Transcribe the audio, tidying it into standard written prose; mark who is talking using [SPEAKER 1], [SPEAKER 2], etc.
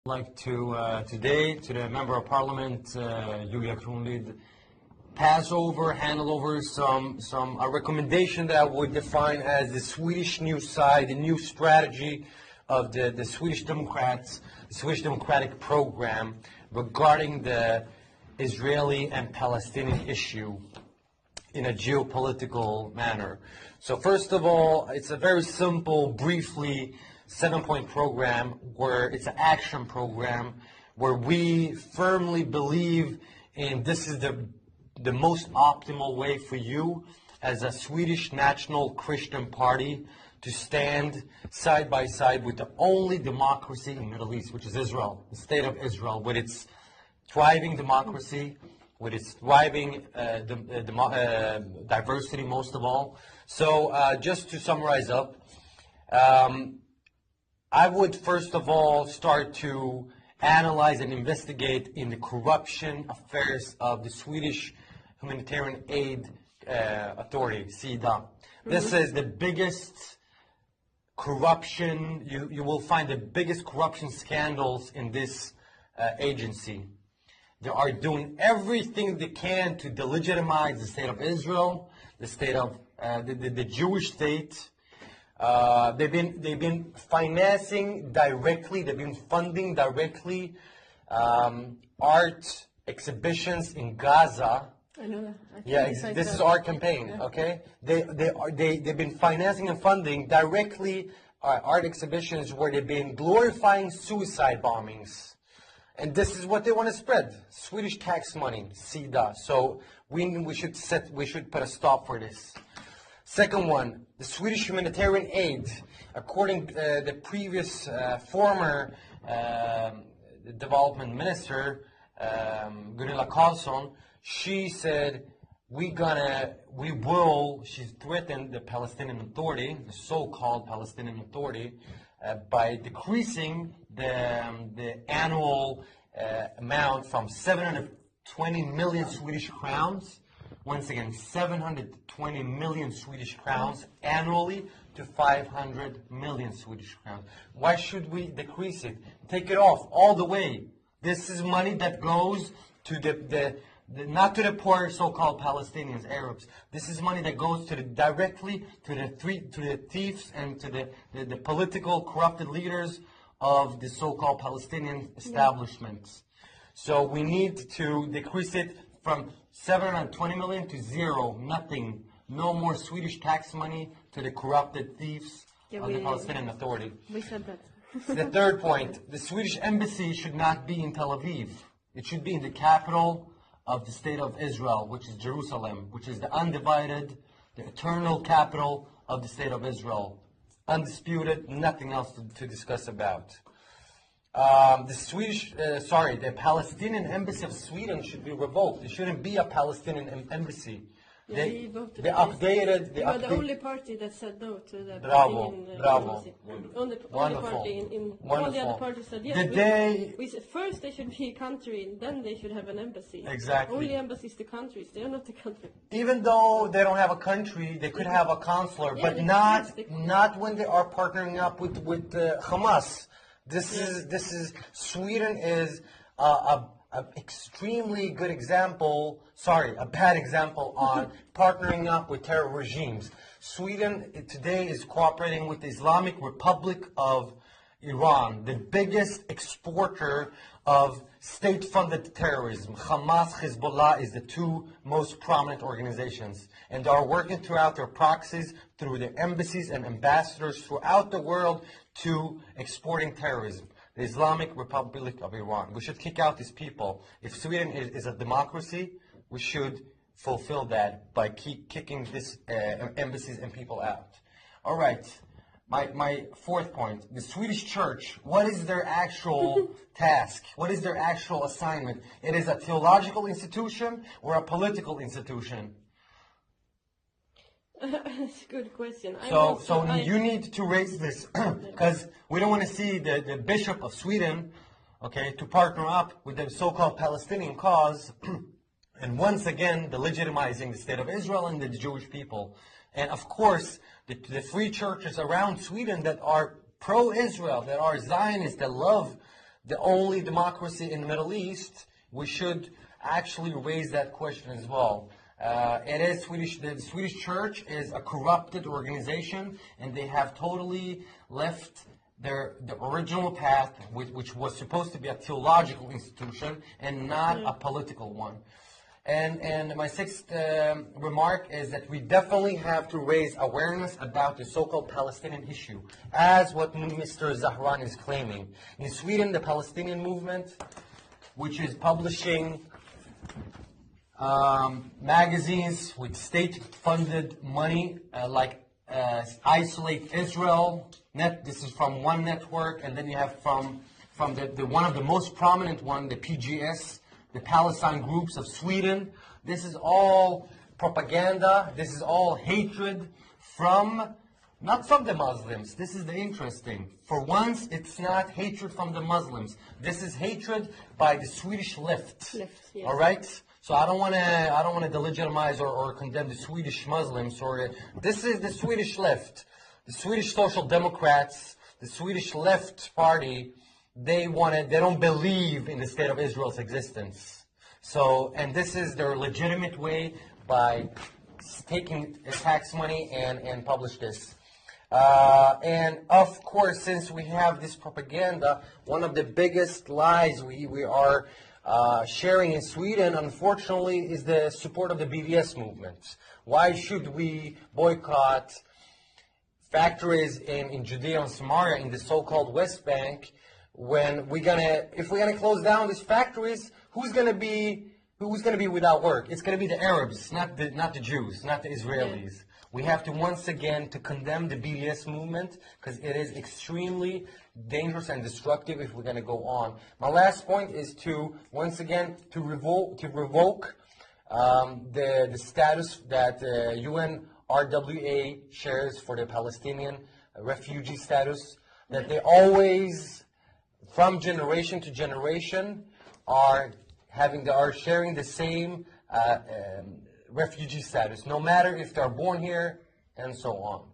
[SPEAKER 1] Like to today to the Member of Parliament, Julia Kronlid, pass over, handle over a recommendation that I would define as the Swedish new side, the new strategy of the Swedish Democrats, the Swedish Democratic program regarding the Israeli and Palestinian issue in a geopolitical manner. So first of all, it's a very simple, briefly, 7-point program where it's an action program where we firmly believe in this is the most optimal way for you as a Swedish National Christian Party to stand side by side with the only democracy in the Middle East, which is Israel, the state of Israel, with its thriving democracy, with its thriving diversity most of all. So just to summarize up, I would first of all start to analyze and investigate in the corruption affairs of the Swedish Humanitarian Aid Authority, SIDA. This is the biggest corruption, you will find the biggest corruption scandals in this agency. They are doing everything they can to delegitimize the state of Israel, the state of the Jewish state. They've been financing directly. They've been funding directly art exhibitions in Gaza.
[SPEAKER 2] I know that.
[SPEAKER 1] Yeah, this is our campaign. Yeah. Okay, they've been financing and funding directly art exhibitions where they've been glorifying suicide bombings, and this is what they want to spread: Swedish tax money, SIDA. So we should put a stop for this. Second one, the Swedish humanitarian aid. According to the previous former development minister, Gunilla Carlsson, she said, she threatened the Palestinian Authority, the so-called Palestinian Authority, by decreasing the annual amount from 720 million Swedish crowns, once again, 720 million Swedish crowns annually to 500 million Swedish crowns. Why should we decrease it? Take it off all the way. This is money that goes to not to the poor so-called Palestinians, Arabs. This is money that goes directly to the thieves and to the political corrupted leaders of the so-called Palestinian establishments. So we need to decrease it from 720 million to zero, nothing. No more Swedish tax money to the corrupted thieves of the Palestinian Authority.
[SPEAKER 2] We said that.
[SPEAKER 1] The third point, the Swedish embassy should not be in Tel Aviv. It should be in the capital of the state of Israel, which is Jerusalem, which is the undivided, the eternal capital of the state of Israel. Undisputed, nothing else to discuss about. The Palestinian embassy of Sweden should be revoked. There shouldn't be a Palestinian embassy.
[SPEAKER 2] Yeah,
[SPEAKER 1] they updated.
[SPEAKER 2] They were the only party that said no to the
[SPEAKER 1] Bravo.
[SPEAKER 2] embassy. Only
[SPEAKER 1] Wonderful.
[SPEAKER 2] party in
[SPEAKER 1] Wonderful.
[SPEAKER 2] all the other parties said yes. We said first they should be a country, and then they should have an embassy.
[SPEAKER 1] Exactly.
[SPEAKER 2] Only embassies to countries. They are not a country.
[SPEAKER 1] Even though they don't have a country, they could have a consular, but not when they are partnering up with Hamas. This is Sweden is a extremely good example, a bad example on partnering up with terror regimes. Sweden today is cooperating with the Islamic Republic of Iran, the biggest exporter of state-funded terrorism. Hamas, Hezbollah is the two most prominent organizations, and they are working throughout their proxies through their embassies and ambassadors throughout the world to exporting terrorism. The Islamic Republic of Iran. We should kick out these people. If Sweden is a democracy, we should fulfill that by kicking these embassies and people out. All right. My fourth point, the Swedish church, what is their actual task? What is their actual assignment? It is a theological institution or a political institution?
[SPEAKER 2] That's a good question.
[SPEAKER 1] You need to raise this because we don't want to see the Bishop of Sweden, to partner up with the so-called Palestinian cause and once again legitimizing the state of Israel and the Jewish people. And of course, the free churches around Sweden that are pro-Israel, that are Zionists, that love the only democracy in the Middle East, we should actually raise that question as well. It is Swedish. The Swedish church is a corrupted organization, and they have totally left the original path, which was supposed to be a theological institution and not a political one. And my sixth remark is that we definitely have to raise awareness about the so-called Palestinian issue, as what Mr. Zahran is claiming. In Sweden, the Palestinian movement, which is publishing magazines with state-funded money, like Isolate Israel. This is from one network, and then you have from the one of the most prominent one, the PGS, the Palestine groups of Sweden. This is all propaganda. This is all hatred not from the Muslims. This is the interesting. For once, it's not hatred from the Muslims. This is hatred by the Swedish left.
[SPEAKER 2] Yes.
[SPEAKER 1] All right. So I don't want to delegitimize or condemn the Swedish Muslims. This is the Swedish left, the Swedish Social Democrats, the Swedish Left Party. They don't believe in the state of Israel's existence. So, and this is their legitimate way by taking tax money and publish this. And of course, since we have this propaganda, one of the biggest lies we are sharing in Sweden, unfortunately, is the support of the BDS movement. Why should we boycott factories in Judea and Samaria in the so-called West Bank when if we're gonna close down these factories? Who's gonna be without work? It's gonna be the Arabs, not the Jews, not the Israelis. We have to once again to condemn the BDS movement because it is extremely dangerous and destructive if we're going to go on. My last point is to once again to revoke the status that UNRWA shares for the Palestinian refugee status, that they always, from generation to generation, are sharing the same refugee status, no matter if they're born here and so on.